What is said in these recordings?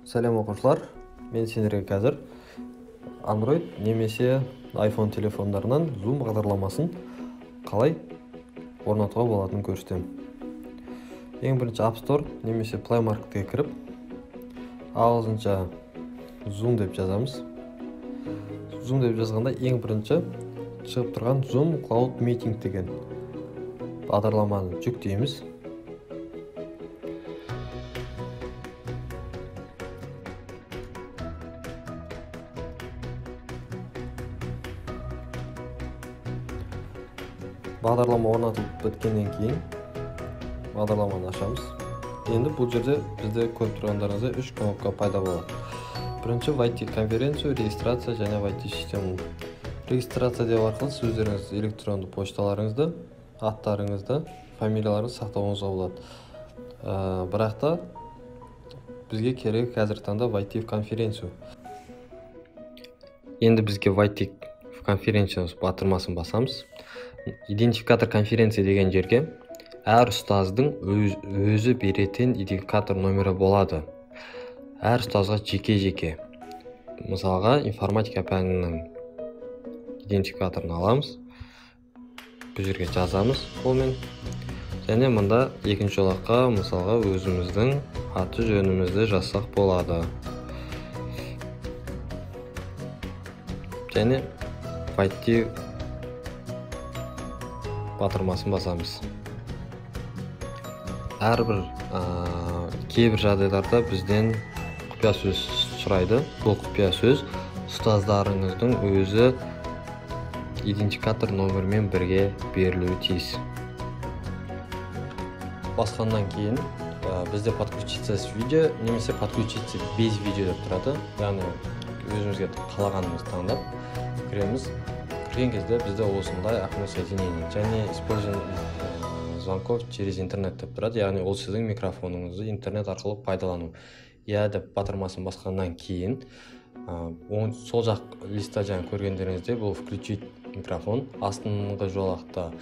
Сәлем оқушылар, мен сендерге қазір Android немесе iPhone телефондарынан Zoom бағдарламасын қалай орнатуға болатынын көрсетемін. Ең бірінші App Store немесе Play Market'ке кіріп, ағылшынша Zoom деп жазамыз. Zoom деп жазғанда ең бірінші шығып тұрған Zoom Cloud Meeting деген бағдарламаны жүктейміз. Бағдарлама орнатылып біткеннен кейін бағдарламаны ашамыз. Енді бұл жерде бізде көріп тұрғандарыңыздай 3 кнопка пайда болады. Бірінші войти конференцию, регистрация және войти систему. Регистрация деп арқылы өздеріңіз электронды пошталарыңызды, аттарыңызды, фамилияларыңызды сақтауыңызға болады. Бірақ та бізге керек қазіргі таңда войти в конференцию. Енді бізге войти в конференцию батырмасын басамыз. Идентификатор конференция деген жерге әр ұстаздың өзі беретін идентификатор номері болады. Әр ұстазға жеке-жеке. Мысалға, информатика пәнінің идентификаторын аламыз. Бұл жерге жазамыз қолмен. Және мұнда екінші жолаққа мысалға өзіміздің аты жөнімізді жазсақ болады. Және войти батырмасын басамыз. Әрбір кейбір жағдайларда бізден құпия сөз сұрайды. Бұл құпия сөз ұстаздарыңыздың өзі идентификатор номермен бірге берілуі тиіс. Басқаннан кейін бізде подключиться с видео немесе подключиться без видео деп тұрады. Яғни өзімізге қалағанымызды таңдап кіреміз. Кірген кезде бізде осындай окно соединения және использование звонков через интернет деп тұрады. Яғни ол сіздің микрофоныңызды интернет арқылы пайдалану. Деп батырмасын басқаннан кейін сол жақ листа жаңа көргендеріңізде бұл включить микрофон. Астыңғы жолақта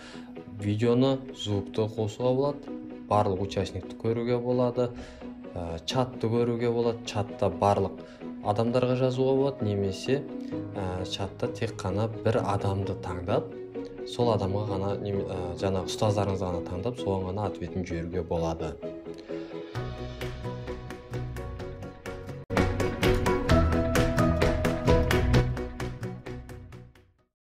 видеоны, звукты қосуға болады. Барлық участникті көруге болады. Чатты көруге болады. Чатта барлық адамдарға жазуға болады, немесе чатта тек қана бір адамды таңдап, сол адамға ғана жаңа ұстаздарыңызға ғана таңдап, соған ғана ответін жіберуге болады.